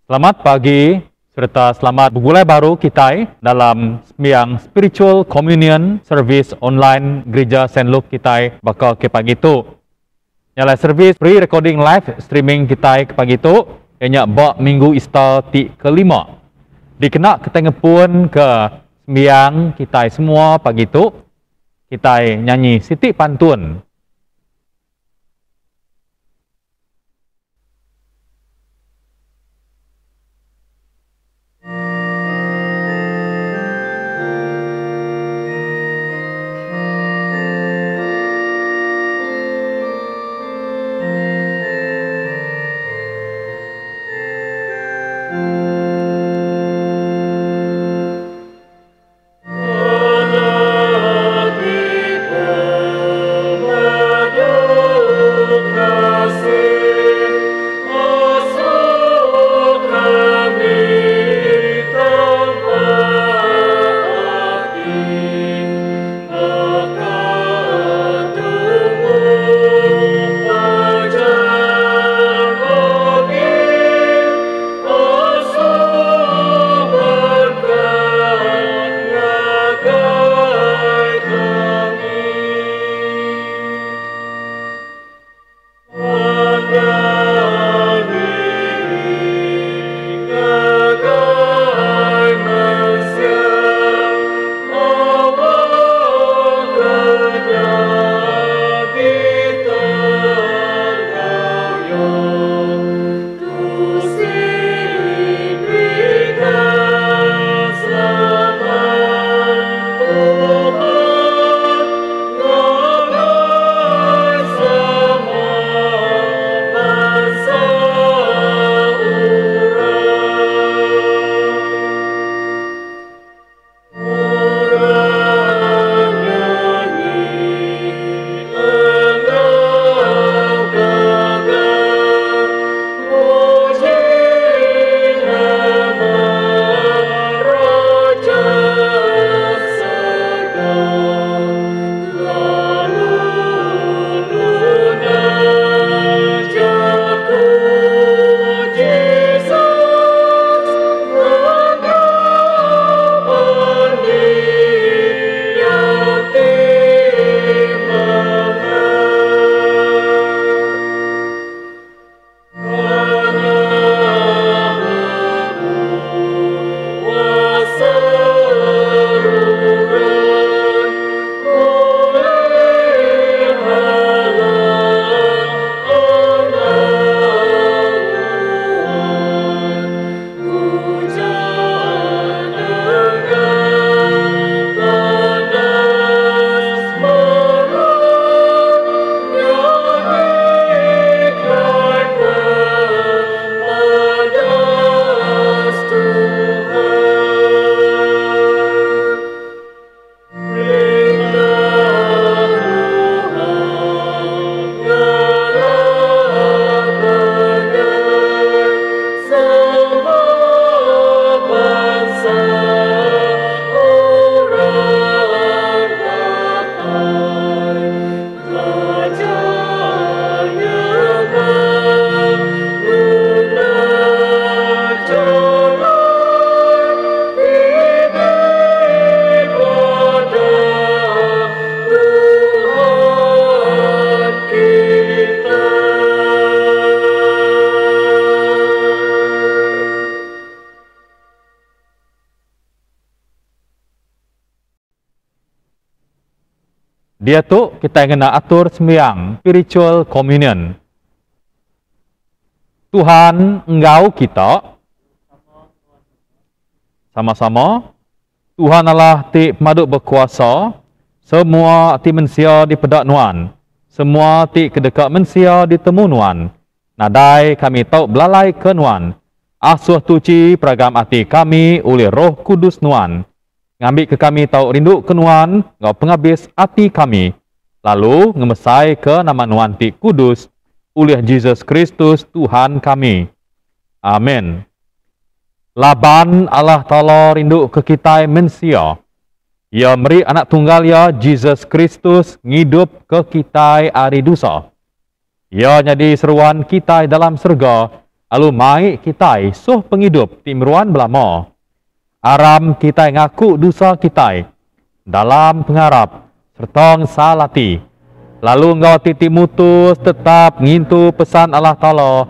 Selamat pagi serta selamat bermulai baru kita dalam sembahyang Spiritual Communion Service online Gereja St. Luke kita bakal ke pagi itu. Ialah servis pre-recording live streaming kita ke pagi itu, ianya bak minggu Easter ti kelima. Dikenak ketengepun ke sembahyang kita semua pagi itu, kita nyanyi Siti Pantun. Oh Dia tu kita kena atur sembahyang spiritual communion. Tuhan engkau kita sama-sama. Tuhan Allah ti pemaduk berkuasa. Semua ti mensia di pedak nuan. Semua ti kedekat mensia di temu nuan. Nadai kami tahu belalai ke nuan. Asuh tuci peragam hati kami oleh Roh Kudus nuan. Ngambil ke kami tahu rindu ke nuan, ngau penghabis hati kami. Lalu ngemesai ke nama nuan ti kudus oleh Jesus Kristus Tuhan kami. Amin. Laban Allah Ta'ala rindu ke kita mensia. Ia beri anak tunggal ya Jesus Kristus ngidup ke kita hari dosa. Ia jadi seruan kita dalam surga. Lalu mai kita suh penghidup timruan belama. Aram kita ngaku dosa kita dalam pengharap serta salati. Lalu engkau titi mutus tetap ngintu pesan Allah Ta'ala.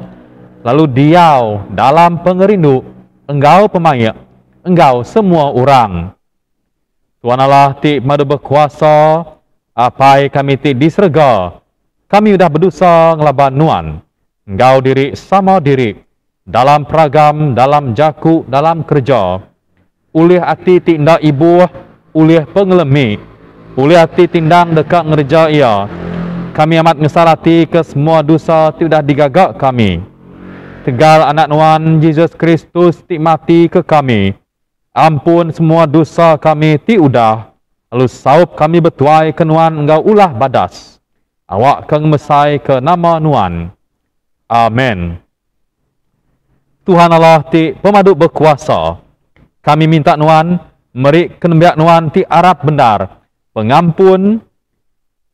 Lalu diau dalam pengerindu engkau pemayak, engkau semua orang. Tuhan Allah ti madu berkuasa, apai kami ti di surga. Kami udah berdosa ngelaban nuan. Engkau diri sama diri, dalam peragam, dalam jaku, dalam kerja. Ulih hati tindak ibu, ulih pengelemi, ulih hati tindang dekat ngerja ia. Kami amat ngesalati ke semua dosa tidak digagak kami. Tegal anak nuan Jesus Kristus ti mati ke kami. Ampun semua dosa kami ti udah. Lalu saup kami betuai ke nuan engkau ulah badas. Awak keng mesai ke nama nuan. Amin. Tuhan Allah ti pemaduk berkuasa. Kami minta nuan, meri kenembiak nuan ti arap benar. Pengampun,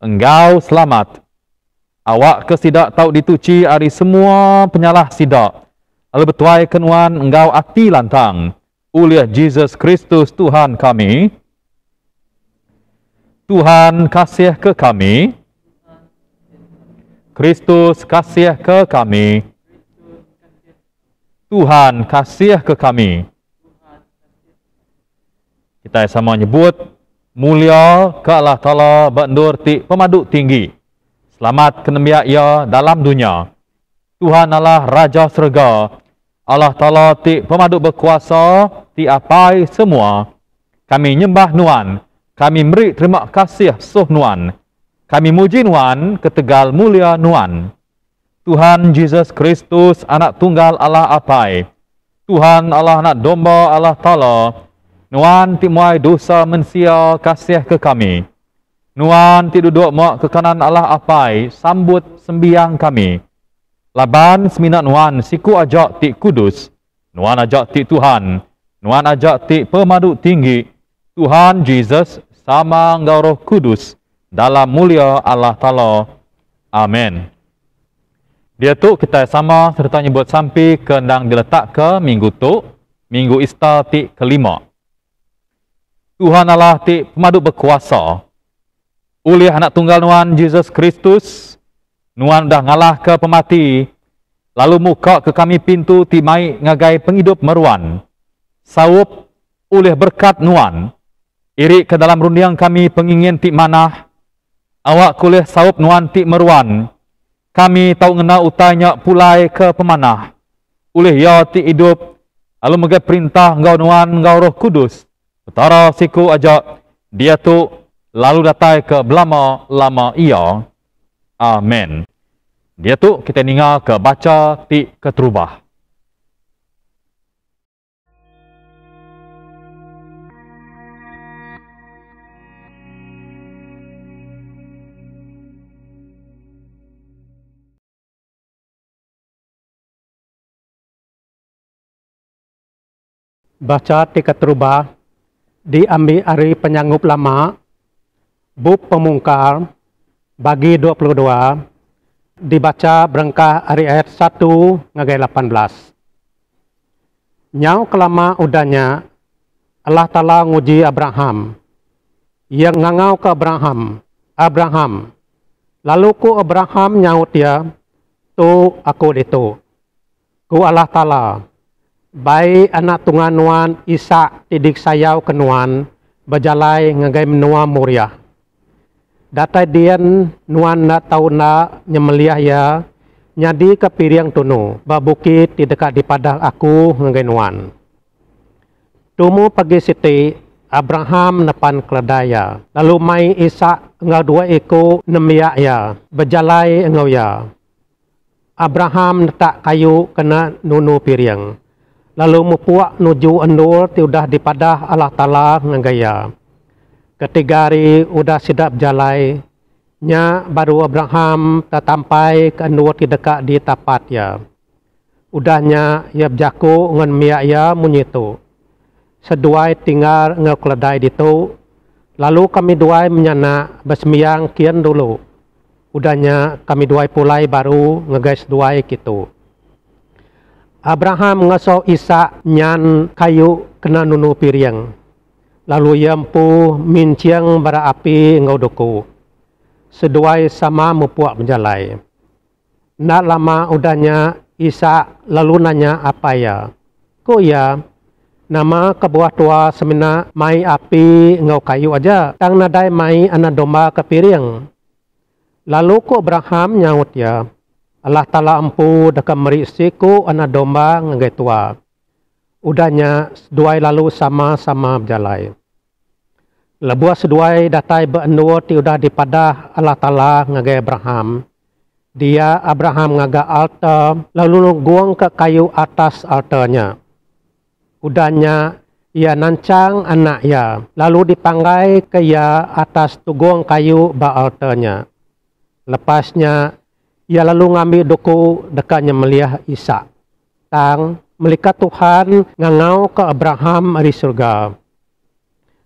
engkau selamat. Awak kesidak tahu dituci hari semua penyalah sidak. Lalu betuai ke nuan engkau hati lantang. Oleh Jesus Kristus Tuhan kami. Tuhan kasih ke kami. Kristus kasih ke kami. Tuhan kasih ke kami. Kita sama nyebut mulia ke Allah Ta'ala bendur ti pemaduk tinggi. Selamat kenembiak ia dalam dunia. Tuhan Allah Raja Surga. Allah Ta'ala ti pemaduk berkuasa ti apai semua. Kami nyembah nuan. Kami beri terima kasih suh nuan. Kami muji nuan ketegal mulia nuan. Tuhan Jesus Kristus anak tunggal Allah apai. Tuhan Allah anak domba Allah Ta'ala. Nuan ti muai dosa mensia kasih ke kami. Nuan ti duduk mak ke kanan Allah apai. Sambut sembiang kami. Laban seminat nuan siku ajak ti kudus. Nuan ajak ti Tuhan. Nuan ajak ti pemaduk tinggi. Tuhan Jesus sama engkau Roh Kudus. Dalam mulia Allah Ta'ala. Amin. Dia tu kita sama serta nyebut sampai kendang diletak ke minggu tu. Minggu Ista ti kelima. Tuhan Allah ti pemaduk berkuasa. Oleh anak tunggal nuan Jesus Kristus. Nuan dah ngalah ke pemati. Lalu muka ke kami pintu ti mai ngagai penghidup meruan. Saup oleh berkat nuan. Irik ke dalam rundiang kami pengingin ti manah. Awak kulih saup nuan ti meruan. Kami tahu ngena utanya pulai ke pemanah. Oleh ya ti hidup. Lalu megai perintah engkau nuan engkau Roh Kudus. Utara siku ajak dia tu lalu datai ke belama-lama ia. Amin. Dia tu kita ningal ke baca ti keterubah. Baca tiket terubah diambil dari penyanggup lama buk pemungkar bagi 22 dibaca berengkah dari ayat 1 ngagai 18. Nyau kelama udahnya Allah Ta'ala nguji Abraham. Ia ngangau ke Abraham. Lalu ku Abraham nyaut dia, tu aku itu. Ku Allah Ta'ala. Baik anak tunggal nuan Ishak tidik sayau kenuan berjalai ngagai menua Moriah. datai dian nuan na tau na nyemeliah ya nyadi ke piriang tunu ba bukit di dekat di padang aku ngai nuan. Tumu pagi siti Abraham napan keledaya lalu mai Ishak ngau dua eko nemiak ya berjalai ngau ya. Abraham letak kayu kena nunu piriang lalu mupuak nuju endul ti udah di padah Allah Ta'ala ngaya. Ketiga hari udah sedap jalai, nya baru Abraham tertampai ke endul ti dekat di tapat ya. Udahnya ia berjaku ngan miak ya munyitu. Seduai tinggal ngau keledai ditu, lalu kami duai menyana besmiang kian dulu. Udahnya kami duai pulai baru ngegais duai gitu. Abraham ngasau Ishak nyan kayu kena nunu piriang. Lalu ia empu minciang bara api ngau doku. Seduai sama mupuak menjalai. Nak lama udahnya Ishak lalu nanya apa ya. Ko ya, nama kebuah tua semina mai api ngau kayu aja. Tang nadai mai anak domba ke piring. Lalu ko Abraham nyaut ya. Allah Ta'ala empu dekat merisiku anak domba ngagai tua. Udahnya seduai lalu sama-sama berjalai. Lebuah seduai datai berendur ti udah di padah Allah Ta'ala ngagai Abraham. Dia Abraham ngaga altar lalu guang ke kayu atas altarnya. Udahnya ia nancang anak ya lalu dipanggai ke ya atas tuguang kayu ba altarnya. Lepasnya ia lalu ngambil doku dekatnya meliah Ishak. Tang melikat Tuhan ngangau ke Abraham di surga.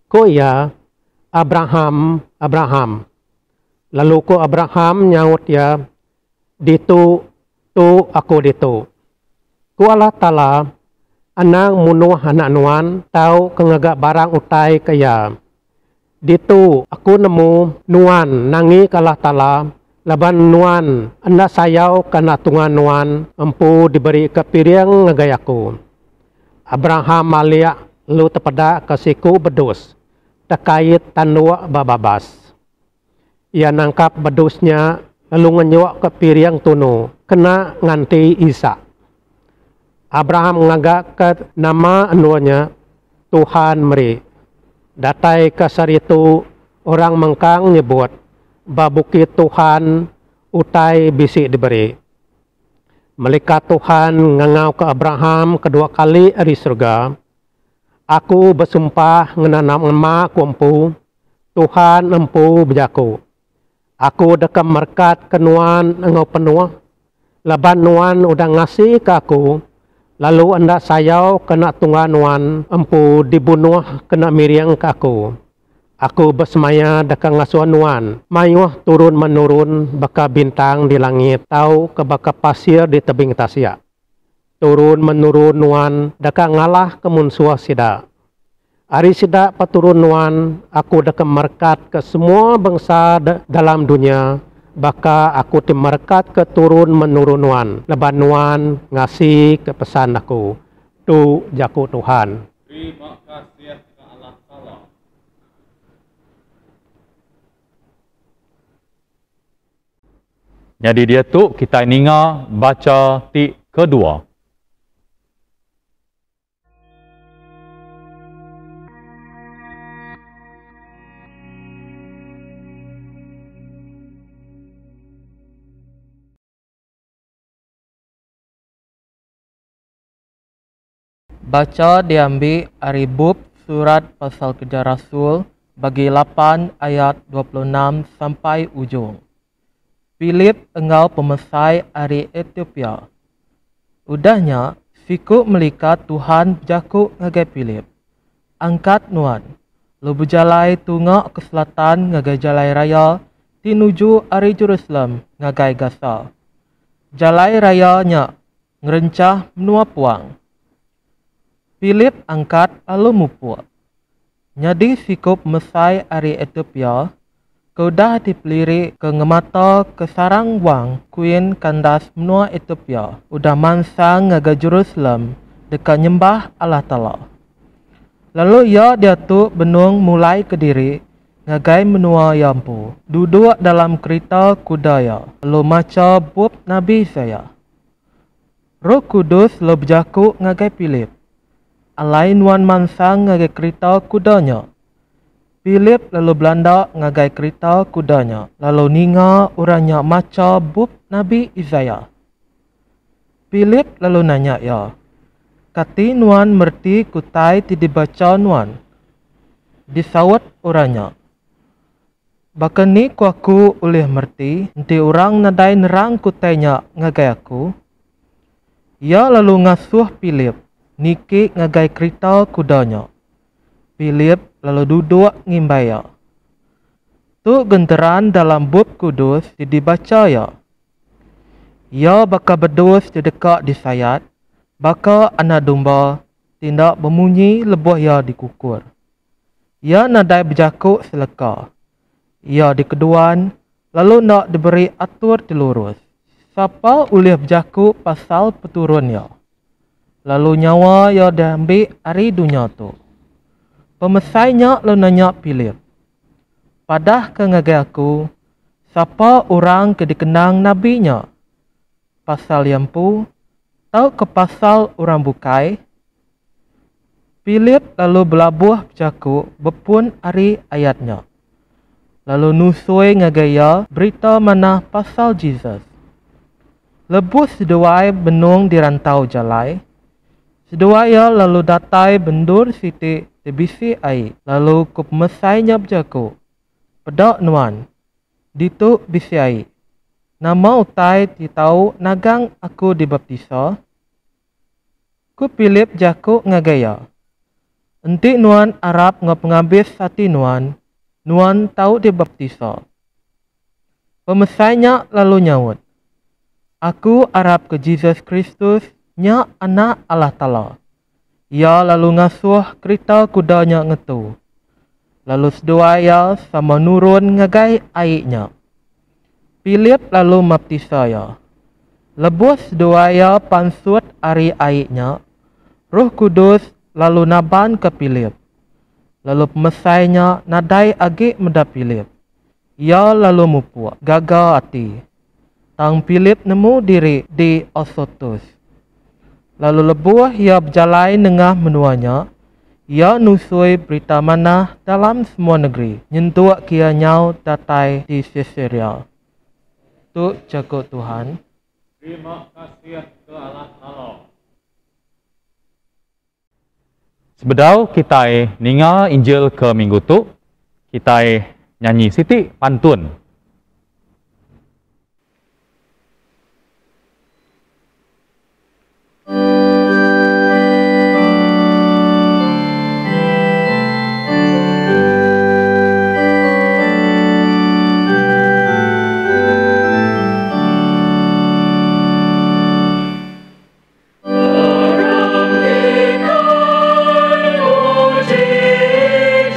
Ko ya Abraham, Abraham. Lalu ko Abraham nyaut ya, ditu tu aku ditu. Ku Allah Ta'ala anang munuh anak nuan tau kengagak barang utai kaya. Ditu aku nemu nuan nangi ke Allah Ta'ala laban nuan anda sayau kana tungan nuan empu diberi ke piring ngagayaku. Abraham maliak lu tepada kesiku bedus terkait tanua bababas. Ia nangkap bedusnya lalu ngenyuak ke piring tunu kena nganti Ishak. Abraham ngagak ke nama anuanya Tuhan meri. Datai kasar itu orang mengkang nyebut babukit Tuhan utai bisi diberi. Malaikat Tuhan ngangau ke Abraham kedua kali di surga. Aku bersumpah ngenanam emak kumpu Tuhan empu berjaku. Aku dekat merkat kenuan engau penuh. Laban nuan udah ngasih ke aku. Lalu anda sayau kena tunggan nuan empu dibunuh kena miriang ke aku. Aku bersemaya dekat ngasuh nuan. Mayuh turun menurun baka bintang di langit. Tau ke baka pasir di tebing tasya. Turun menurun nuan dekat ngalah kemun suah sida. Hari sida paturun nuan aku dekat merkat ke semua bangsa dalam dunia. Baka aku timerkat ke turun menurun nuan. Leban nuan ngasih ke pesan aku. Tu jaku Tuhan. Terima kasih ke Allah Ta'ala. Jadi dia tu kita ninga baca ti kedua. Baca diambil dari bab surat pasal Kerja Rasul bagi 8 ayat 26 sampai ujung. Philip engau pemesai dari Ethiopia. Udahnya, fiku melikat Tuhan berjaku ngagai Philip. Angkat nuan, lu berjalai tungak ke selatan ngagai jalai raya, tinuju dari Jerusalem ngagai Gaza. Jalai rayanya ngerencah menua puang. Philip angkat lalu mupuak. Nyadi fikup mesai dari Ethiopia, kaudah dipeliri ke ngemata ke sarang wang kuin kandas menua Ethiopia. Udah mansa ngaga Jerusalem dekat nyembah Allah Ta'ala. Lalu ia dia tu benung mulai ke diri ngagai menua yampu, duduk dalam kereta kudaya, lo maca bab Nabi saya. Roh Kudus lo berjaku ngagai Philip, alai nuan mansang ngagai kereta kudanya. Philip lalu belanda ngagai kereta kudanya, lalu ninga orangnya maca bab Nabi Isaiah. Philip lalu nanya ya, kati nuan merti kutai tidak baca nuan. Disawat orangnya, bahkan ni kuaku oleh merti, nanti orang nadai nerang kutainya ngagai aku. Ia lalu ngasuh Philip, niki ngagai kereta kudanya. Philip lalu duduk ngimbaya. Tu genteran dalam bab kudus dibaca ya. Ia baka berdus di dekat disayat, baka anak domba tindak bemunyi lebuh ia dikukur. Ia nadai berjakuk seleka. Ia dikeduan, lalu nak diberi atur dilurus. Siapa boleh berjakuk pasal peturunnya. Lalu nyawa ia diambil hari dunia tu. Pemesainya lalu nanya Philip, padah ke ngagai aku, siapa orang ke dikenang nabinya? Pasal yampu, tahu ke pasal orang bukai? Philip lalu belabuh berjakuk bepun hari ayatnya. Lalu nusui ngagaya berita mana pasal Jesus. Lebus seduai benung di rantau jalai. Seduaya lalu datai bendur siti tebisi air. Lalu kup mesainya berjakuk. Pedak nuan. Dituk bisi air. Nama utai titau nagang aku dibaptisa. Ku Philip jakuk ngagaya. Enti nuan Arab ngabis hati nuan. Nuan tahu dibaptisa. Pemesainya lalu nyawut. Aku Arab ke Jesus Kristus, nya anak Allah Ta'ala. Ia lalu ngasuh kereta kudanya ngetu. Lalu seduaya sama nurun ngagai airnya. Philip lalu baptisa ya. Lebus seduaya pansut ari airnya. Roh Kudus lalu naban ke Philip. Lalu pemesainya nadai agi meda Philip. Ia lalu mupu gagal hati. Tang Philip nemu diri di Azotus. Lalu lebuh ia berjalan tengah menuanya. Ia nusui berita mana dalam semua negeri. Nyentuh kia nyau datai di Caesarea. Tu jago Tuhan. Terima kasih ke Allah Ta'ala. Sebedau kita ninga Injil ke minggu tu, kita nyanyi siti pantun.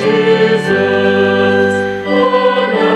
Jesus, oh no.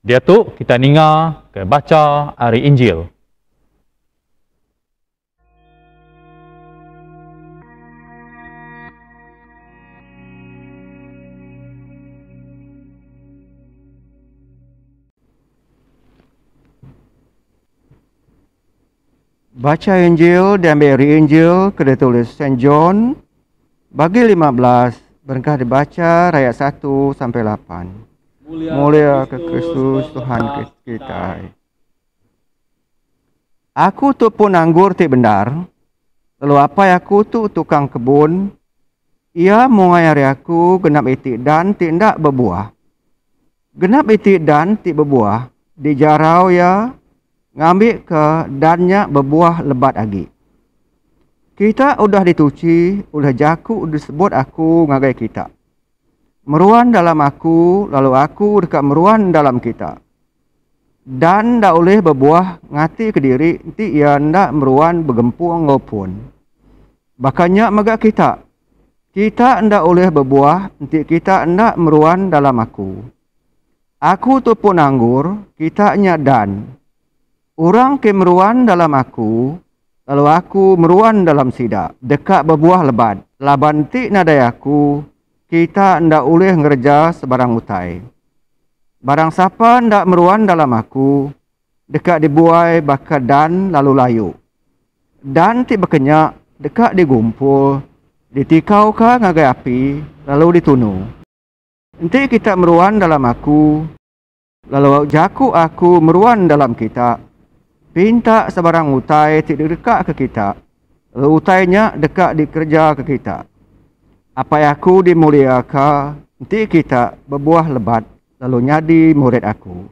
Dia tu kita ninga ke baca hari Injil. Baca Injil diambil dari Injil kedua tulis St. John bagi 15 berkah dibaca ayat 1 sampai 8. Mulia ke Kristus Tuhan kita. Aku tu pun anggur ti benar. Lalu apa aku tu tukang kebun. Ia mengayari aku genap itik dan tidak berbuah. Genap itik dan tidak berbuah. Dijarau ya ngambil ke dannya berbuah lebat lagi. Kita udah dituci, udah jaku, udah sebut aku ngagai kita. Meruan dalam aku, lalu aku dekat meruan dalam kita. Dan tak boleh berbuah ngati ke diri, nanti ia ndak meruan bergempur ngopun. Bakanya megak kita. Kita ndak boleh berbuah, nanti kita ndak meruan dalam aku. Aku tu pun anggur, kita dan. Orang ke meruan dalam aku, lalu aku meruan dalam sidak. Dekat berbuah lebat. Laban ti nadai aku, kita ndak boleh ngerja sebarang utai. Barang siapa ndak meruan dalam aku, dekat dibuai bakal dan lalu layu. Dan ti berkenyak, dekat digumpul, ditikau ka ngagai api, lalu ditunu. Nanti kita meruan dalam aku, lalu jaku aku meruan dalam kita. Pinta sebarang utai tidak dekat ke kita. Lalu utainya dekat dikerja ke kita. Apa yang aku dimuliakan, nanti kita berbuah lebat, lalu nyadi murid aku.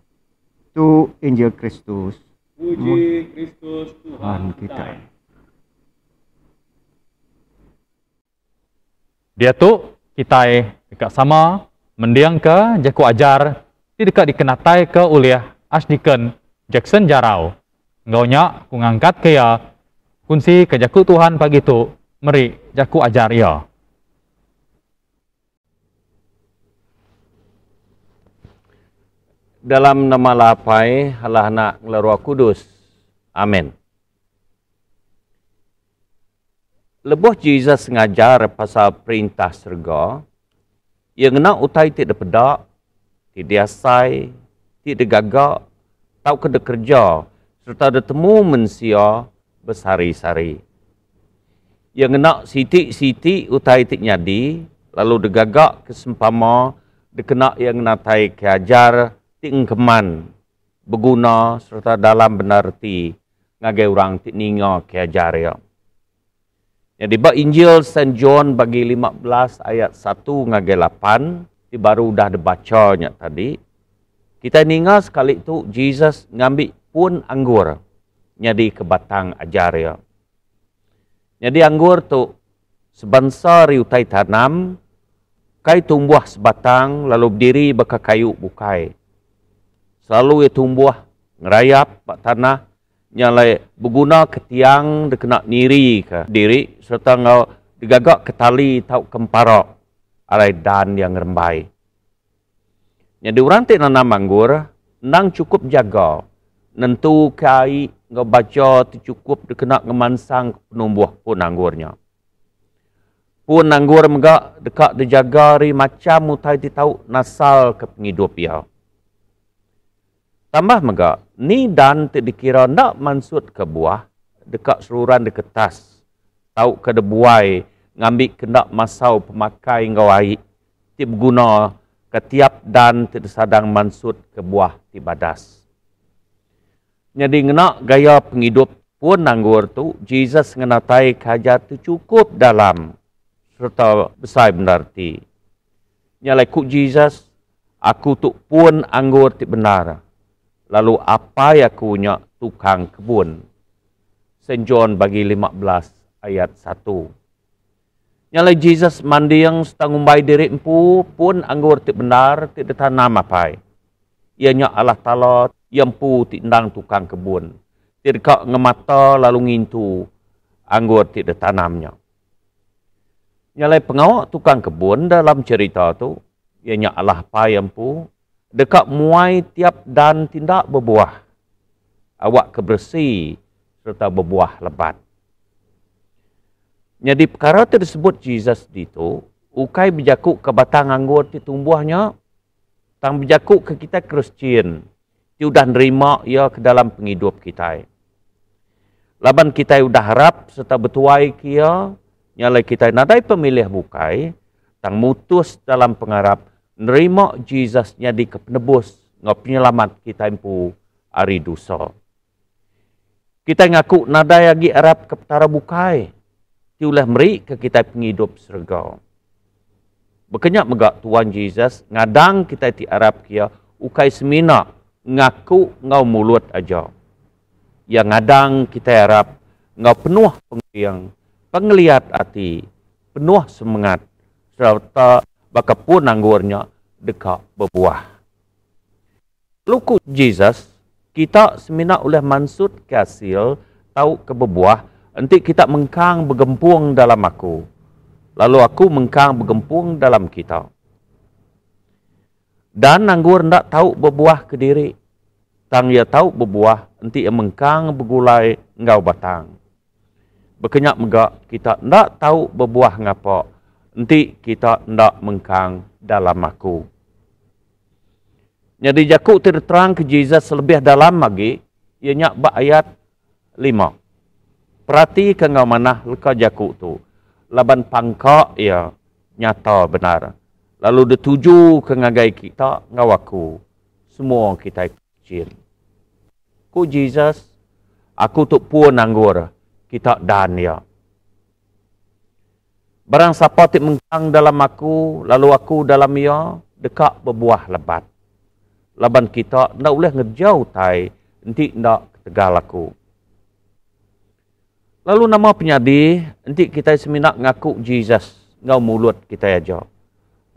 Itu Injil Kristus. Puji Kristus Tuhan kita. Dia tu kita dekat sama mendiang ke jaku ajar di dekat dikenatai ke uliah Archdeacon Jackson Jarau. Ngaunya aku ngangkat ke ya kunci ke jaku Tuhan pagi tu meri jaku ajar ya. Dalam nama lapai Allah Anak Roh Kudus. Amin. Lebuh Jesus ngajar pasal perintah surga. Yang nak utai tidak pedak, tidak asai, tidak gagak, tau kena kerja. Serta ada temu mensia bersari-sari. Yang nak sitik-sitik utai tik nyadi, lalu degagak kesempama, dikena yang natai keajar, tik keman, berguna serta dalam benar ti, ngagai orang tik ninga keajar ya. Jadi bak Injil St. John bagi 15 ayat 1 ngagai 8, ti baru dah dibacanya tadi. Kita ninga sekali tu Jesus ngambil pun anggur nyadi ke batang ajar ya. Jadi anggur tu sebangsa riutai tanam kai tumbuh sebatang lalu berdiri baka kayu bukai. Selalu ia tumbuh ngerayap bak tanah nyalai berguna ke tiang dekena niri ke diri serta ngau digagak ke tali tau kemparak alai dan yang rembai. Jadi orang tak nanam anggur nang cukup jaga. Nentu kai ngau baca tu cukup dikena ngemansang penumbuh pun anggurnya. Pun anggur megak dekat dijaga ri macam mutai ti tahu nasal ke penghidup ya. Tambah megak ni dan ti dikira nak mansut ke buah dekat seluruhan di kertas. Tahu ke debuai ngambil kendak masau pemakai ngau air ti berguna ke tiap dan ti sedang mansut ke buah ti badas. Jadi ngena gaya penghidup pun anggur tu Jesus ngenatai kajar tu cukup dalam serta besar benar ti. Nyalai ku Jesus aku tu pun anggur ti benar. Lalu apa yang aku nya tukang kebun. St. John bagi 15 ayat 1. Nyalai Jesus mandiang setangumbai diri empu pun anggur ti benar ti ditanam apai. Ianya Allah Ta'ala yang pu tindang tukang kebun. Tidak ngemata lalu ngintu anggur tidak tanamnya. Nyalai pengawak tukang kebun dalam cerita tu, ianya Allah pa yang pu dekat muai tiap dan tindak berbuah. Awak kebersih serta berbuah lebat. Jadi perkara tersebut Jesus itu, ukai berjakuk ke batang anggur ti tumbuhnya, tang berjakuk ke kita Kristian, ti udah nerima ia ke dalam penghidup kita. Laban kita udah harap serta bertuai kia, nyalai kita nadai pemilih bukai, tang mutus dalam pengharap, nerima Jesus jadi ke penebus, ngau penyelamat kita impu ari dosa. Kita ngaku nadai lagi harap ke petara bukai, ti ulah meri ke kita penghidup surga. Berkenyak megak Tuhan Jesus, ngadang kita ti harap kia, ukai semina, ngaku ngau mulut aja. Yang ngadang kita harap, ngau penuh penglihat hati, penuh semangat, serta bakapun anggurnya dekat berbuah. Luku Jesus, kita semina oleh mansud ke hasil, tahu ke berbuah, nanti kita mengkang bergempung dalam aku. Lalu aku mengkang bergempung dalam kita. Dan anggur ndak tahu berbuah ke diri. Tang ia tahu berbuah, nanti ia mengkang bergulai ngau batang. Berkenyak megak kita ndak tahu berbuah ngapa, nanti kita ndak mengkang dalam aku. Jadi jakuk terterang ke Jesus lebih dalam lagi, ianya bak ayat 5. Perhati ke ngau manah leka jakuk tu. Laban pangkak ia nyata benar. Lalu dituju ke ngagai kita ngau aku. Semua kita kecil. Ku Jesus, aku tu pun anggur kita dan ya. Barang siapa ti mengkang dalam aku, lalu aku dalam ia, dekat berbuah lebat. Laban kita ndak boleh ngejauh tai, nanti ndak tegal aku. Lalu nama penyadi, nanti kita seminak ngaku Jesus, ngau mulut kita aja.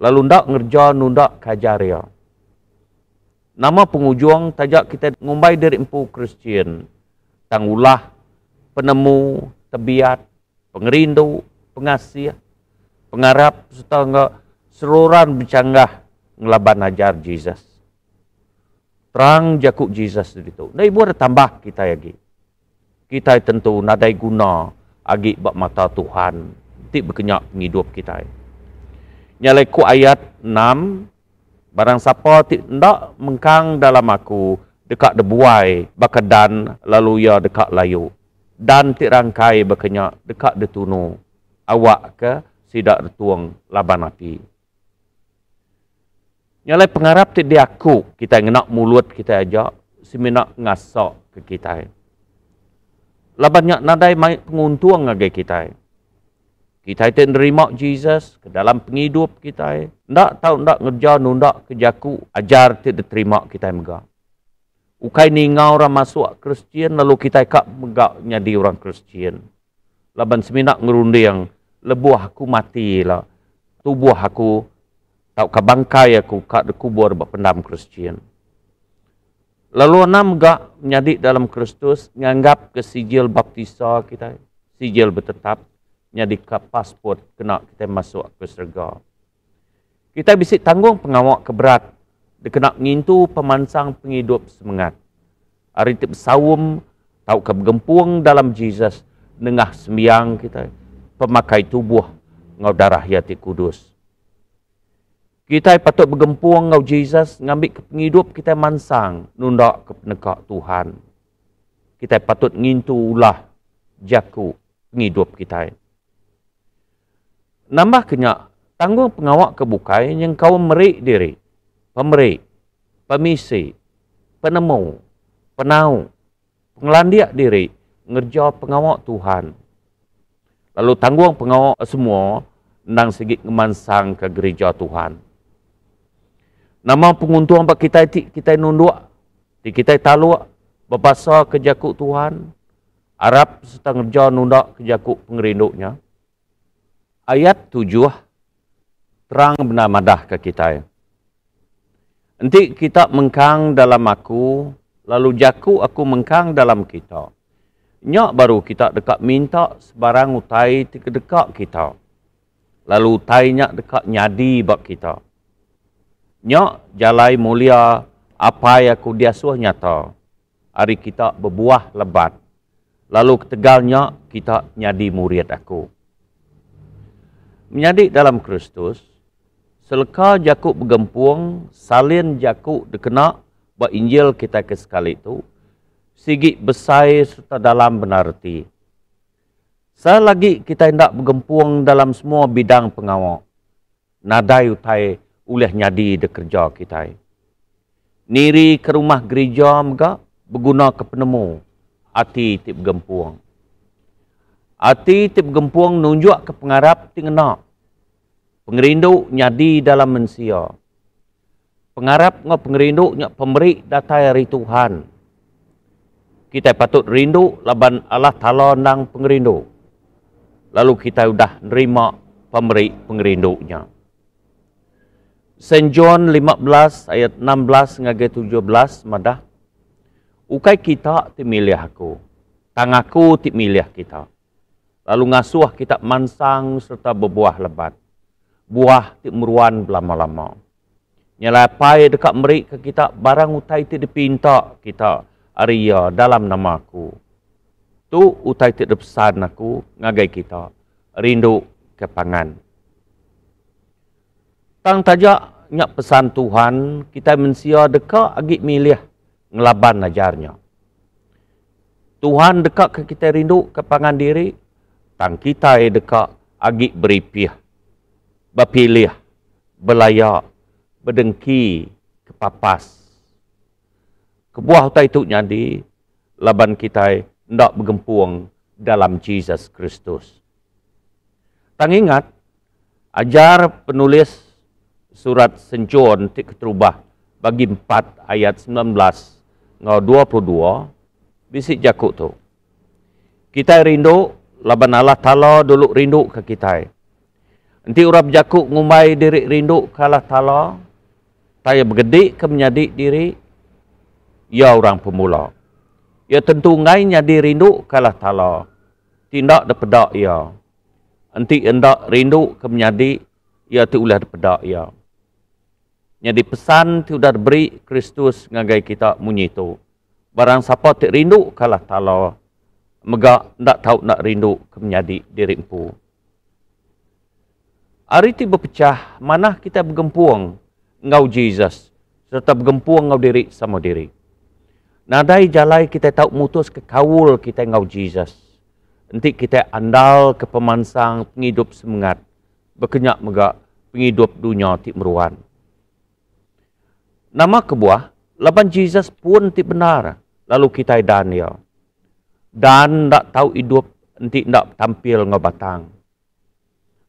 Lalu ndak ngerja nundak kajar ya. Nama pengujung tajak kita ngumbai dari empu Kristian. Tang ulah, penemu, tebiat, pengerindu, pengasih, pengarap, serta seruran bercanggah ngelaban ajar Jesus. Terang jakuk Jesus itu. Nah ibu ada tambah kita lagi. Kita tentu nadai guna agi bak mata Tuhan. Nanti berkenyak penghidup kita. Nyalai ku ayat 6. Barang siapa tidak mengkang dalam aku, dekat debuai, bakadan, lalu ia dekat layu. Dan ti rangkai berkenyak dekat detunu. Awak ke sidak retuang laban api. Nyalai pengharap ti diaku, kita ngenak mulut kita aja, seminak ngasak ke kita. Labannya nadai mai penguntung ngage kita. Kita itu nerima Jesus ke dalam penghidup kita. Ndak tahu ndak ngerja nundak kejaku ajar ti diterima kita mega. Ukai ningau orang masuk Kristian lalu kita kak mega jadi orang Kristian. Laban seminak ngerunding lebuh aku mati lah. Tubuh aku tau ka bangkai aku kat dikubur berpendam Kristian. Lalu enam gak menjadi dalam Kristus nganggap ke sijil baptisa kita, sijil bertetap, jadi ke pasport kena kita masuk ke surga. Kita bisa tanggung pengawak keberat, dikena ngintu pemansang penghidup semangat. Hari itu bersawum, tau ke bergempung dalam Jesus, nengah sembiang kita, pemakai tubuh ngau darah Yati Kudus. Kita patut bergempung ngau Jesus, ngambil ke penghidup kita mansang, nundak ke penegak Tuhan. Kita patut ngintu ulah jaku penghidup kita. Nambah kenyak, tanggung pengawak kebukai yang kau merik diri, pemerik, pemisi, penemu, penau, pengelandiak diri, ngerja pengawak Tuhan. Lalu tanggung pengawak semua, nang segit ngemansang ke gereja Tuhan. Nama penguntung apa kita nunduk, kita taluk, berpasa ke jakuk Tuhan, Arab serta ngerja nundak ke jakuk pengerinduknya. Ayat 7, terang benar madah ke kita. Nanti kita mengkang dalam aku, lalu jakuk aku mengkang dalam kita. Nyak baru kita dekat minta sebarang utai dekat kita. Lalu utai nyak dekat nyadi bak kita. Nyok jalai mulia apa yang aku dia suah nyata. Hari kita berbuah lebat. Lalu ketegalnya kita nyadi murid aku. Menjadi dalam Kristus, seleka jakuk bergempuang, salin jakuk dikena buat Injil kita ke sekali itu, sigi besai serta dalam benar reti. Selagi kita hendak bergempuang dalam semua bidang pengawal, nadai utai uleh nyadi de kerja kita. Niri ke rumah gereja mega berguna ke penemu ati tip gempuang. Ati tip gempuang nunjuk ke pengarap tingena. Pengerindu nyadi dalam mensia. Pengarap ngau pengerindu nyak pemberi datai dari Tuhan. Kita patut rindu laban Allah Ta'ala nang pengerindu. Lalu kita sudah nerima pemberi pengerindunya. St. John 15 ayat 16 ngagai 17 madah. Ukai kita ti milih aku. Tang aku ti milih kita. Lalu ngasuh kita mansang serta berbuah lebat. Buah ti meruan lama-lama. Nyelapai dekat meri ke kita barang utai ti dipinta kita Arya dalam nama aku. Tu utai ti pesan aku ngagai kita. Rindu ke pangan. Tang tajak nyak pesan Tuhan, kita mensia dekat agik milih ngelaban ajarnya. Tuhan dekat ke kita rindu ke pangan diri, tang kita dekat agik beripih, berpilih, belayak, berdengki, kepapas. Kebuah utai itu nyadi, laban kita ndak bergempuang dalam Yesus Kristus. Tang ingat, ajar penulis surat St. John terubah bagi 4 ayat 19 ngau 22 bisik jakuk tu. Kita rindu laban Allah Ta'ala dulu rindu ke kita. Nanti urap jakuk ngumbai diri rindu ke Allah Ta'ala. Taya bergedik ke menyadik diri. Ya orang pemula. Ya tentu ngai nyadi rindu ke Allah Ta'ala. Tindak dapedak ya. Nanti hendak rindu ke menyadik. Ya tu ulah dapedak ya. Jadi pesan tu dah beri Kristus ngagai kita munyi tu. Barang siapa tak rindu kalah Ta'ala, mega ndak tahu nak rindu ke menjadi diri empu. Hari ti berpecah, mana kita bergempuang ngau Jesus, serta bergempuang ngau diri sama diri. Nadai jalai kita tahu mutus ke kawul kita ngau Jesus. Nanti kita andal ke pemansang penghidup semangat, berkenyak mega penghidup dunia ti meruan. Nama kebuah, laban Jesus pun ti benar. Lalu kita dan ya. Dan tak tahu hidup, nanti tak tampil ngebatang.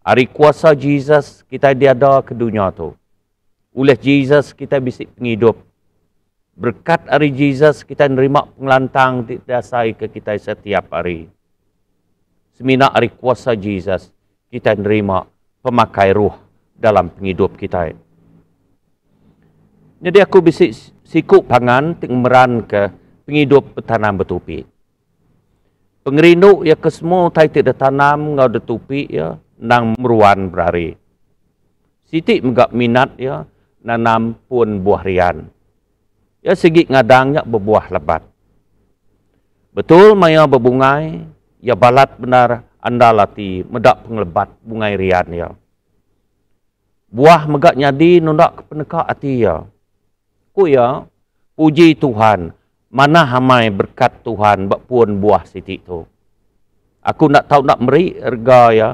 Hari kuasa Jesus, kita diada ke dunia tu. Oleh Jesus, kita bisa penghidup. Berkat hari Jesus, kita nerima pengelantang ti dasai ke kita setiap hari. Semina hari kuasa Jesus, kita nerima pemakai ruh dalam penghidup kita. Jadi aku bisa sikuk pangan meran ke penghidup petanam betupi. Pengerindu ya ke semua tai tidak tanam ngau detupi ya nang meruan berari. Siti megak minat ya nanam pun buah rian. Ya segi ngadangnya berbuah lebat. Betul maya berbungai ya balat benar anda lati medak penglebat bungai rian ya. Buah megak nyadi nundak ke penekak hati ya. Ya, puji Tuhan, mana hamai berkat Tuhan bak pun buah siti tu. Aku nak tahu nak meri harga ya,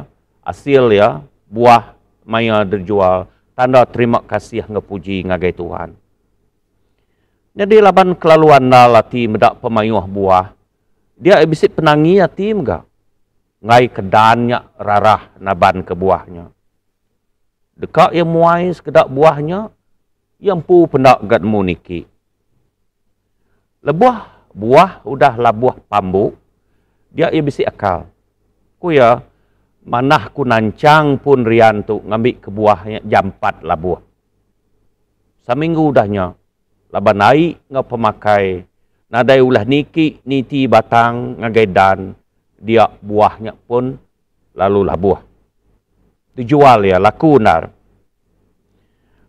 hasil ya, buah maya dijual, tanda terima kasih ngepuji ngagai Tuhan. Jadi laban kelaluan lati medak pemayuh buah, dia bisa penangi hati enggak? Ngai kedannya rarah naban ke buahnya. Dekat yang muai sekedak buahnya, yang pu pendak gat muniki. Lebuah buah udah labuah pambu, dia bisa akal. Ku ya, manah ku nancang pun rian tu ngambil ke buahnya jam 4 labuah. Seminggu udahnya, laban naik ngau pemakai, nadai ulah niki niti batang ngagai dan, dia buahnya pun lalu labuah. Dijual ya, laku nar.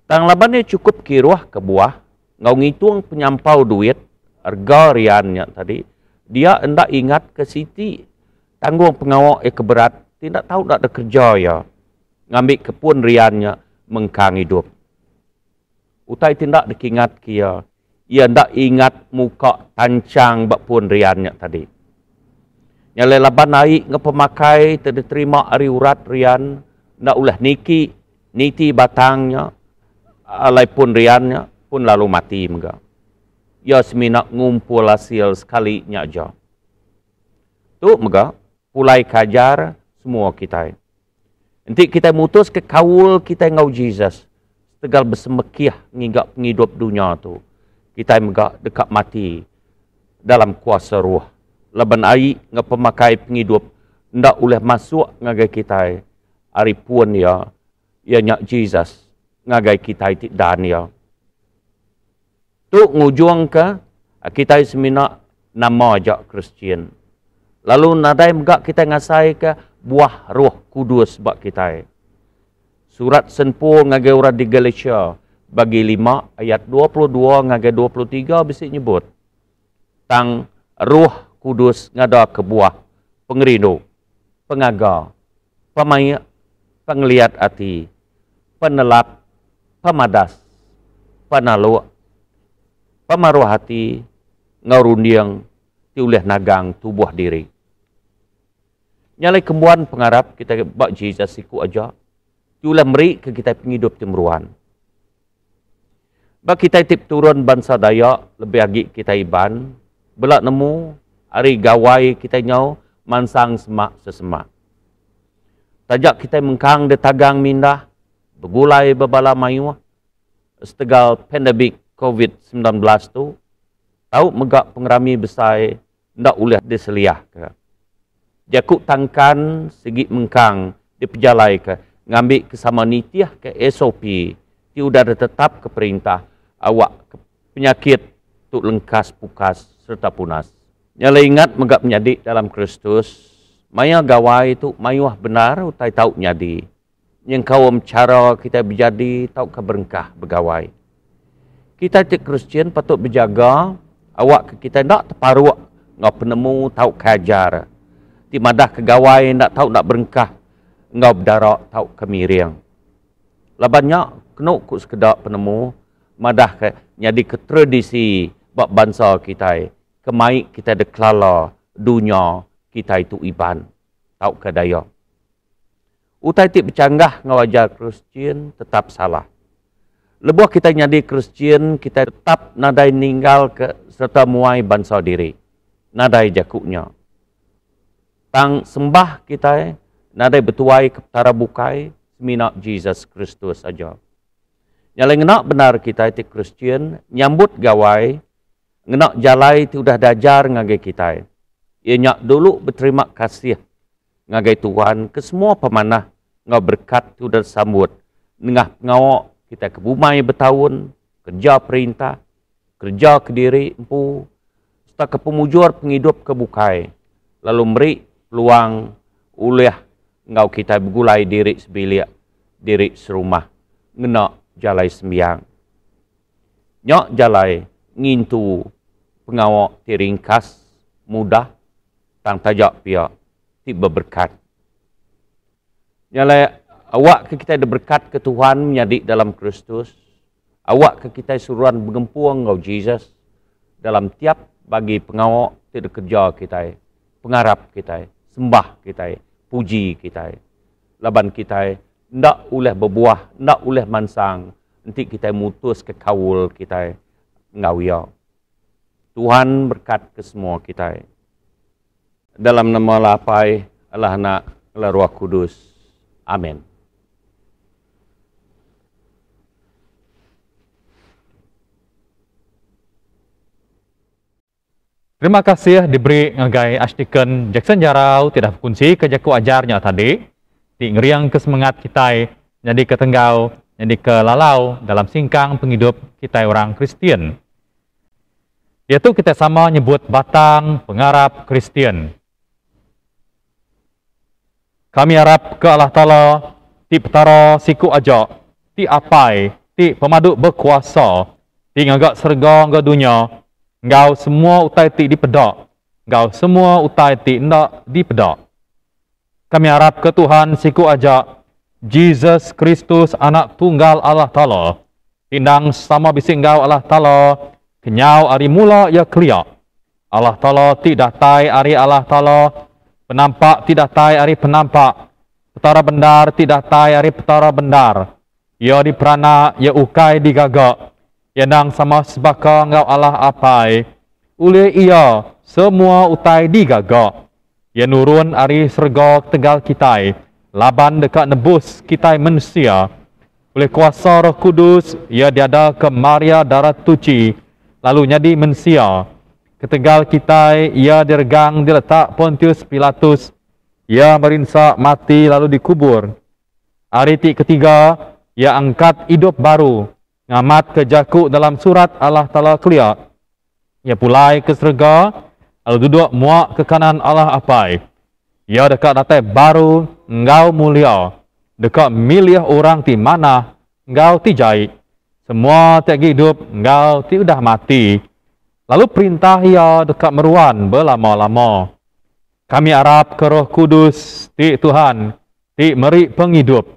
Tang laban ni cukup kiruah ke buah, ngau ngitung penyampau duit, harga riannya tadi, dia hendak ingat ke Siti, tanggung pengawal keberat, tidak tahu nak ada kerja ya, ngambil kepun riannya, mengkang hidup. Utai tindak dikingat kia, ia hendak ingat muka tancang bak pun riannya tadi. Nyalai laban naik ngepemakai, terima hari urat rian, nak ulah niti batangnya, alai pun riannya pun lalu mati mga. Ya semina ngumpul hasil sekali aja. Tu mga pulai kajar semua kita. Nanti kita mutus ke kaul kita ngau Jesus. Tegal bersemekiah ngigak penghidup dunia tu. Kita mga dekat mati dalam kuasa ruh. Laban ai ngepemakai penghidup ndak oleh masuk ngagai kita. Hari pun ya nyak Jesus ngagai kita itu dan ya. Tu ngujung ke kita semina nama aja Kristian. Lalu nadai megak kita ngasai ke buah Roh Kudus bak kita. Surat senpul ngagai urat di Galatia bagi 5 ayat 22 ngagai 23 bisi nyebut tang Roh Kudus ngada ke buah pengerindu, pengaga, pemaya, penglihat hati, penelap, pemadas, penalu, pemaruh hati, ngarundiang, tiuleh nagang tubuh diri. Nyalai kembuan pengarap kita bak Jesus siku aja, tiuleh meri ke kita penghidup timruan. Bak kita tip turun bangsa Dayak, lebih lagi kita iban, belak nemu, hari gawai kita nyau, mansang semak sesemak. Tajak kita mengkang de tagang mindah, begulai bebala mayu, setegal pandemik COVID-19 tu, tahu megak pengerami besar, ndak uleh diseliah ke. Jakuk tangkan segi mengkang, dipejalai ke, ngambil kesama nitiah ke SOP, ti udah tetap ke perintah, awak ke penyakit tu lengkas pukas serta punas. Nyala ingat megak menyadik dalam Kristus, maya gawai itu mayuah benar utai tahu nyadi. Yang kawam cara kita berjadi tahu ke berengkah begawai. Kita ti Kristian patut berjaga, awak ke kita ndak terparuak ngau penemu tahu kajar. Ti madah ke gawai ndak tahu nak berengkah, ngau berdarak tahu kemiriang. Labannya kena ku sekedar penemu, madah ke nyadi ke tradisi bak bangsa kita. Kemaik kita deklala dunia kita itu iban. Tahu ke daya. Utai tik bercanggah ngawajar Kristian tetap salah. Lebuh kita nyadi Kristian, kita tetap nadai ninggal ke serta muai bangsa diri. Nadai jakuknya. Tang sembah kita, nadai betuai ke petara bukai, seminak Jesus Kristus saja. Nyalai ngenak benar kita tik Kristian, nyambut gawai, ngenak jalai ti udah dajar ngagai kita. Ia nyak dulu berterima kasih ngagai Tuhan ke semua pemanah ngau berkat tu udah sambut. Nengah pengawak kita ke bumai bertahun, kerja perintah, kerja ke diri empu, serta ke pemujur penghidup ke bukai. Lalu meri peluang uleh ngau kita bergulai diri sebilik, diri serumah, ngenak jalai sembiang. Nyak jalai ngintu pengawak tiringkas, mudah, tang tajak pihak, tiba berkat. Nyalai awak ke kita ada berkat ke Tuhan menyadik dalam Kristus. Awak ke kita suruhan bergempuang ngau Jesus. Dalam tiap bagi pengawak tidak kerja kita, pengarap kita, sembah kita, puji kita. Laban kita, ndak oleh berbuah, ndak oleh mansang. Nanti kita mutus ke kaul kita ngau ya. Tuhan berkat ke semua kita. Dalam nama Lapai, Allah Anak, Allah Roh Kudus. Amin. Terima kasih diberi ngagai Ashtiken Jackson Jarau tidak kunci ke jaku ajarnya tadi. Di ngeriang ke semangat kita jadi ke tenggau, jadi ke lalau dalam singkang penghidup kita orang Kristen. Yaitu kita sama nyebut batang pengarap Kristen. Kami harap ke Allah Ta'ala ti petara siku aja, ti apai, ti pemaduk berkuasa, ti ngagak serga ngau dunia, ngau semua utai ti dipedak, ngau semua utai ti ndak dipedak. Kami harap ke Tuhan siku ajak Jesus Kristus anak tunggal Allah Ta'ala, pindang sama bising ngau Allah Ta'ala, kenyau ari mula ya keliak. Allah Ta'ala tidak tai ari Allah Ta'ala, penampak tidak tai ari penampak, petara bendar tidak tai ari petara bendar. Ia diperana, ia ukai digagak, ia nang sama sebaka ngau Allah apai. Ule ia semua utai digagak. Ia nurun ari serga tegal kitai, laban dekat nebus kitai manusia. Oleh kuasa Roh Kudus, ia diada ke Maria darat tuci, lalu nyadi manusia. Ketegal kitai, ia diregang diletak Pontius Pilatus. Ia merinsak mati lalu dikubur. Hari ketiga, ia angkat hidup baru, ngamat ke jakuk dalam surat Allah Ta'ala keliak. Ia pulai ke serga, lalu duduk muak ke kanan Allah apai. Ia dekat datai baru, engkau mulia. Dekat milih orang ti mana, engkau ti jahit. Semua tiagi hidup, engkau ti udah mati. Lalu perintah ia dekat meruan berlama-lama. Kami harap ke Roh Kudus ti Tuhan, ti meri penghidup.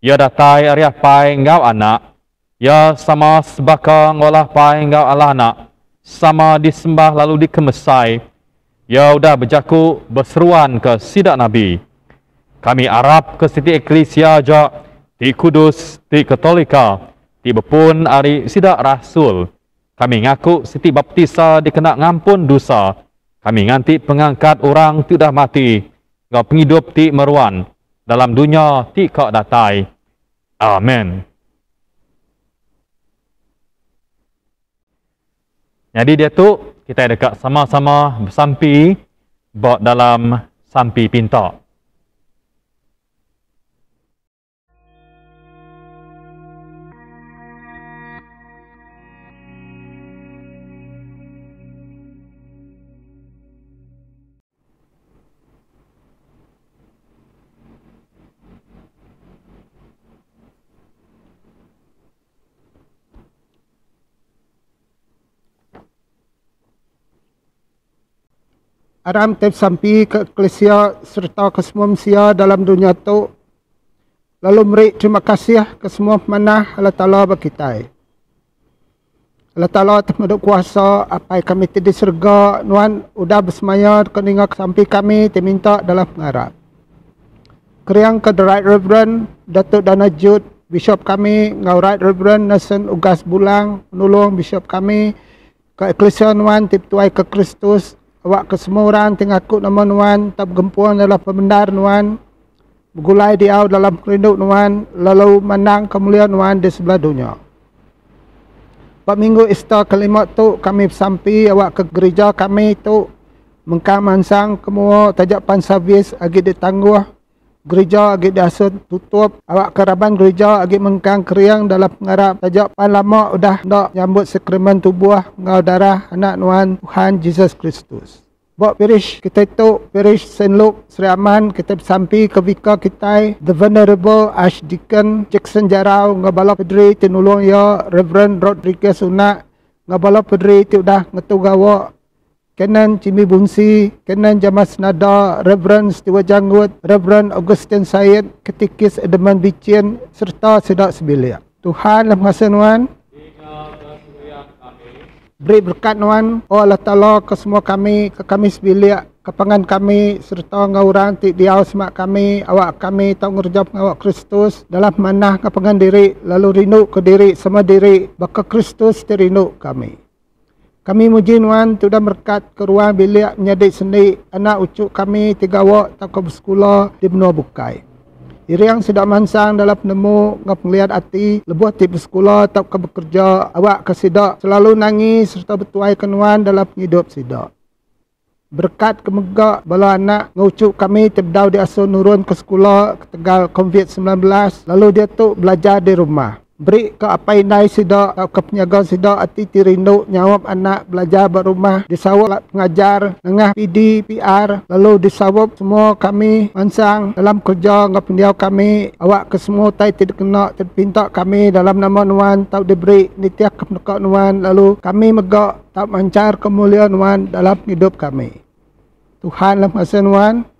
Ia datai ari apai engkau anak. Ia sama sebaka ngolah pai engkau Allah anak. Sama disembah lalu dikemesai. Ia udah berjaku berseruan ke sidak Nabi. Kami harap ke siti eklesia ajak, ti kudus, ti katolika, ti bepun ari sidak rasul. Kami ngaku siti baptisa dikena ngampun dosa. Kami nganti pengangkat orang ti dah mati. Ngau penghidup ti meruan. Dalam dunia ti kau datai. Amin. Jadi dia tu kita dekat sama-sama bersampi buat dalam sampi pinta. Aram tep sampi ke eklesia serta ke semua manusia dalam dunia tu. Lalu beri terima kasih ke semua pemanah Allah Ta'ala berkitai. Allah Ta'ala terhadap kuasa apa yang kami tidak serga nuan udah bersemaya ke ningak sampi kami diminta dalam pengarap. Keriang ke The Right Reverend Datuk Dana Jud, Bishop kami, ngau Right Reverend Nelson Ugas Bulang, penolong Bishop kami, ke eklesia nuan tip tuai ke Kristus. Awak ke semua orang tinggal kut nama nuan, tak gempuan dalam pembenar nuan, bergulai diau dalam kerinduk nuan, lalu menang kemuliaan nuan di sebelah dunia. Pada minggu Easter kelima tu kami sampai awak ke gereja kami tu mengkang mansang kemua tajapan servis agi ditangguh gereja agi diasut tutup awak keraban gereja agi mengkang keriang dalam pengarap tajapan lama udah nak nyambut sakramen tubuh ngau darah anak nuan Tuhan Yesus Kristus. Buat parish kita itu, parish St. Luke, Sri Aman, kita sampai ke vika kita, The Venerable Archdeacon Jackson Jarau, ngabala pedri tinulung ya, Reverend Rodriguez Unak, ngabala pedri ti udah ngetugawa, Kenan Cimi Bunsi, Kenan Jamas Nada, Reverend Setiwa Janggut, Reverend Augustine Syed, Ketikis Edeman Bicin, serta Sedak Sebilia. Tuhan dalam masa nuan, beri berkat nuan, oh Allah Ta'ala ke semua kami, ke kami sebilik, ke pangan kami, serta ngauran ti diau semak kami, awak kami tak ngerjap ngawak Kristus, dalam manah ke pangan diri, lalu rindu ke diri, sama diri, baka Kristus rindu kami. Kami muji nuan, tu dah berkat ke ruang bilik menjadi seni, anak ucuk kami, tiga awak tak ke bersekolah di benua bukai. Diri yang sedang mansang dalam penemu ngap ngeliat hati lebuh tip sekolah tak ke bekerja awak ke sidak selalu nangis serta bertuai kenuan dalam hidup sidak. Berkat kemegak bala anak ngucuk kami tibdau di asun nurun ke sekolah ke Tegal COVID-19 lalu dia tu belajar di rumah. Beri ke apa inai sida ke penyaga sida ati tirinduk nyawab anak belajar berumah disawab pengajar nengah PD PR lalu disawab semua kami mansang dalam kerja ngap pendiau kami awak ke semua tai tidak kena terpinta kami dalam nama Nuan tau diberi nitiah kepenekak Nuan lalu kami megak tak mancar kemuliaan Nuan dalam hidup kami. Tuhan dalam masa Nuan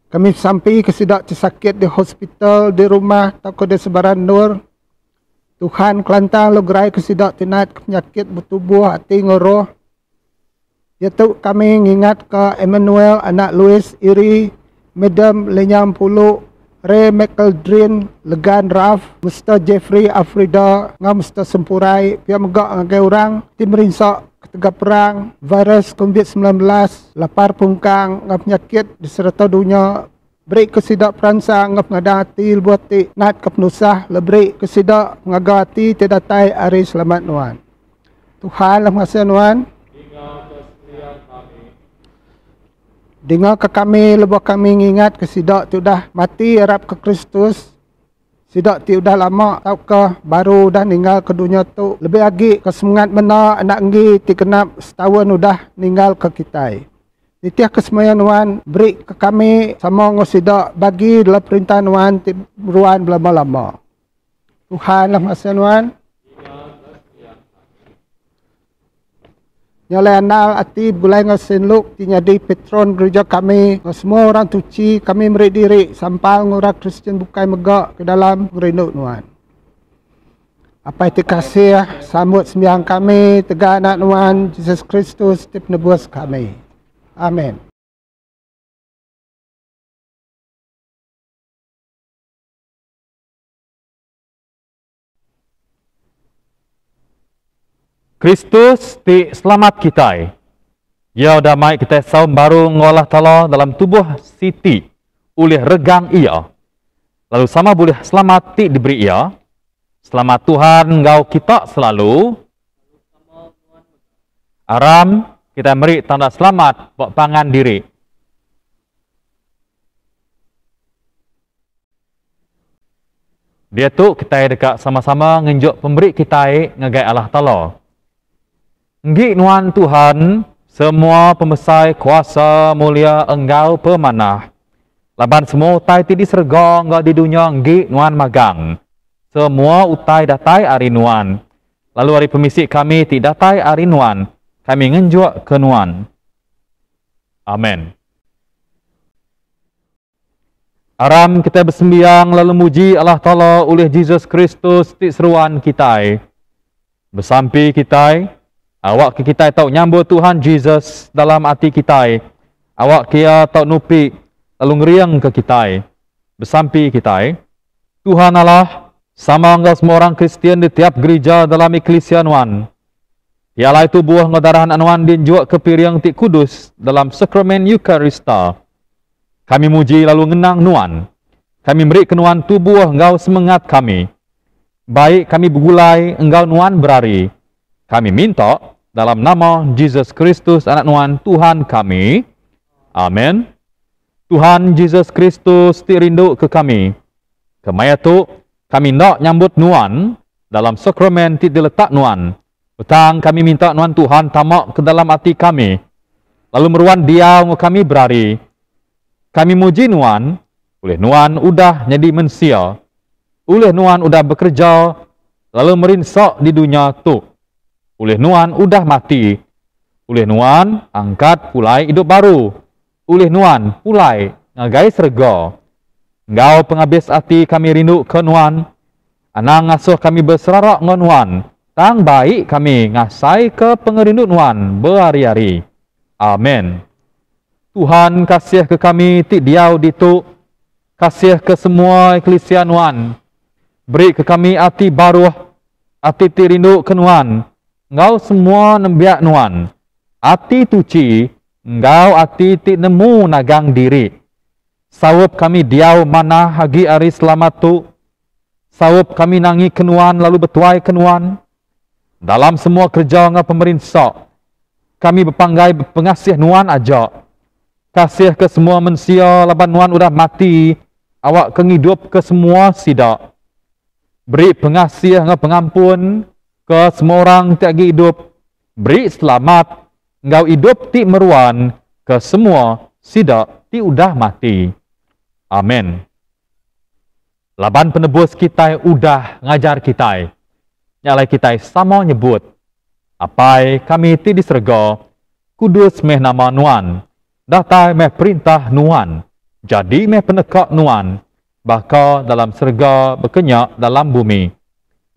kami sampai ke sidak sakit di hospital, di rumah, atau ke di sebaran nur. Tuhan kelantang lo gerai ke sidak tinat penyakit bertubuh hati ngoroh. Yaitu kami ingat ke Emmanuel, anak Louis, Iri, Madam Lenyam Pulu, Ray McEldrin, Legan Raf, Mr. Jeffrey Afrida, ngam Mr. Sempurai, pihak megak ngagai orang, tim rinsak, ketega perang, virus COVID-19, lapar pungkang, ngap penyakit di serta dunia, beri kesidak peransang, ngap ngadah hati, buat ti, nat kepenusah, leberi kesidak, ngaga hati, tidak tai hari selamat Nuan. Tuhan, dalam masa Nuan, dengar ke kami, lebih kami ingat kesidak tu dah mati, harap ke Kristus, sidak ti udah lama tau ke baru dah ninggal ke dunia tu lebih lagi ke semangat mana anak nggi ti kenap setahun udah ninggal ke kita. Nitiah kesemayaan Nuan beri ke kami sama ngosidak bagi dalam perintah Nuan ti beruan lama-lama. Tuhan dalam masa Nuan nyalai anal ati bulai ngasin luk ti nyadi patron gereja kami semua orang tuci kami meri diri sampai orang Kristen bukai megak ke dalam ngerinuk Nuan. Apa itu kasih sambut sembiang kami tegak anak Nuan Yesus Kristus tip nebus kami. Amin. Kristus ti selamat kita. Ia damai kita saum baru ngolah tala dalam tubuh siti oleh regang ia. Lalu sama boleh selamat ti diberi ia. Selamat Tuhan engkau kita selalu. Aram kita beri tanda selamat buat pangan diri. Dia tu kita dekat sama-sama ngenjuk pemberi kita ngagai Allah Ta'ala. Nggi Nuan Tuhan, semua pembesar kuasa mulia engkau pemanah. Laban semua utai ti di serga engkau di dunia nggi Nuan magang. Semua utai datai ari Nuan. Lalu hari pemisik kami ti datai ari Nuan. Kami ngenjuk ke Nuan. Amin. Aram kita bersembiang lalu muji Allah Ta'ala oleh Yesus Kristus ti seruan kita. Bersampi kita. Awak kita tahu nyambut Tuhan Yesus dalam hati kita. Awak kia tahu nupi lalu ngeriang ke kita. Bersampi kita. Tuhan Allah sama engkau semua orang Kristian di tiap gereja dalam Eklesia Nuan. Ialah itu buah ngedarahan Nuan dinjuak ke piring ti kudus dalam sakramen Eukarista. Kami muji lalu ngenang Nuan. Kami beri ke Nuan tubuh engkau semangat kami. Baik kami bergulai engkau Nuan berari. Kami minta dalam nama Yesus Kristus anak Nuan Tuhan kami. Amin. Tuhan Yesus Kristus ti rindu ke kami. Kemaya tu kami nak nyambut Nuan dalam sakramen ti diletak Nuan. Betang kami minta Nuan Tuhan tamak ke dalam hati kami. Lalu meruan dia kami berari. Kami muji Nuan. Oleh Nuan udah jadi mensia. Oleh Nuan udah bekerja. Lalu merinsak di dunia tu. Oleh Nuan udah mati. Oleh Nuan angkat pulai hidup baru. Oleh Nuan pulai ngagai serga. Engkau penghabis hati kami rindu ke Nuan. Anang ngasuh kami berserarak ngan Nuan. Tang baik kami ngasai ke pengerindu Nuan berhari-hari. Amin. Tuhan kasih ke kami ti diau ditu. Kasih ke semua eklesia Nuan. Beri ke kami hati baru. Hati ti rindu ke Nuan. Engkau semua nembiak Nuan. Hati tuci, engkau hati ti nemu nagang diri. Sawab kami diau mana hagi hari selamat tu. Sawab kami nangi ke Nuan lalu betuai ke Nuan. Dalam semua kerja engkau pemerintah. Kami berpanggai pengasih Nuan aja. Kasih ke semua manusia laban Nuan udah mati. awak kengidup ke semua sidak. Beri pengasih dengan pengampun ke semua orang yang lagi hidup. Beri selamat engkau hidup ti meruan ke semua sidak ti udah mati. Amin. Laban penebus kita udah ngajar kita. Nyalai kita sama nyebut. Apai kami ti di serga, kudus meh nama nuan. Datai meh perintah nuan. Jadi meh penekak nuan. Baka dalam serga berkenyak dalam bumi.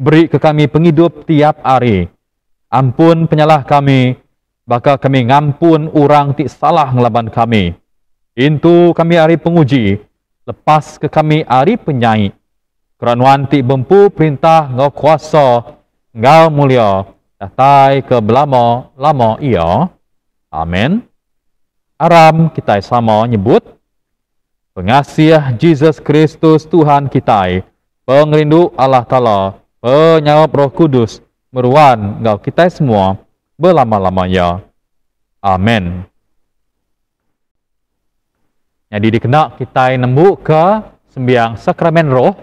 Beri ke kami penghidup tiap hari. Ampun penyalah kami. Baka kami ngampun orang ti salah ngelaban kami. Intu kami hari penguji. Lepas ke kami hari penyai. Keranuan ti bempu perintah ngau kuasa. Ngau mulia. Datai ke belama-lama ia. Amin. Aram kita sama nyebut. Pengasih Yesus Kristus Tuhan kita, pengrindu Allah Ta'ala, penyawab Roh Kudus, meruan engkau kita semua berlama-lamanya. Amin. Jadi dikenak kita nembuk ke sembiang sakramen roh,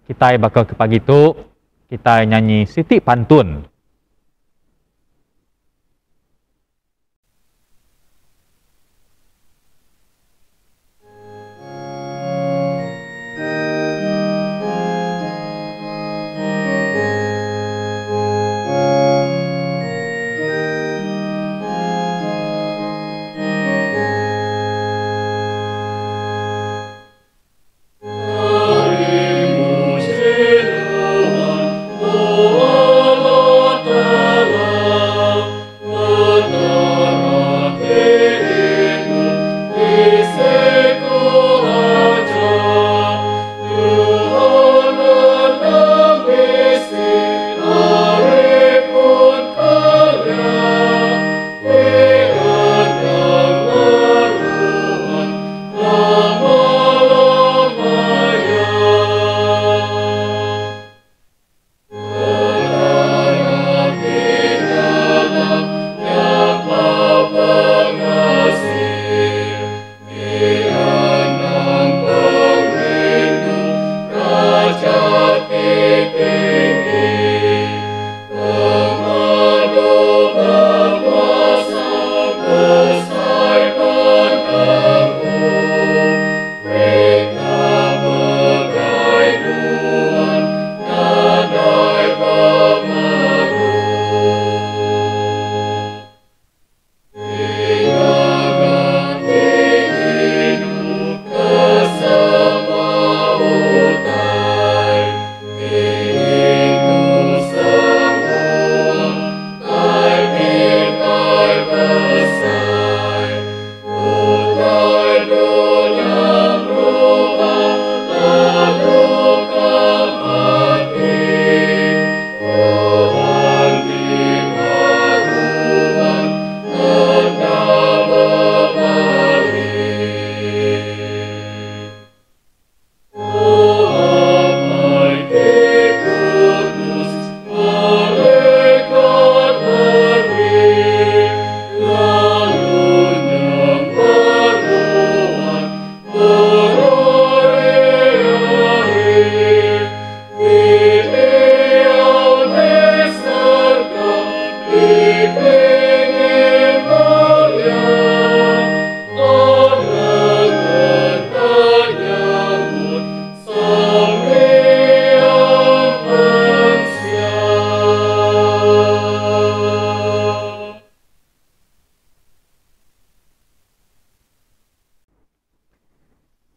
kita bakal ke pagi itu, kita nyanyi Siti Pantun.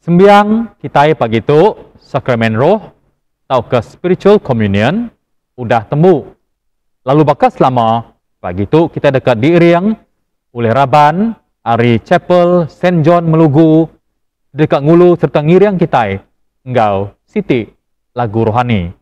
Sembiang kita pagi itu sakramen roh atau ke spiritual communion udah temu. Lalu bakas selama pagi itu kita dekat diiring oleh Raban Ari Chapel St. John Melugu dekat ngulu serta ngiriang kita engkau Siti lagu rohani.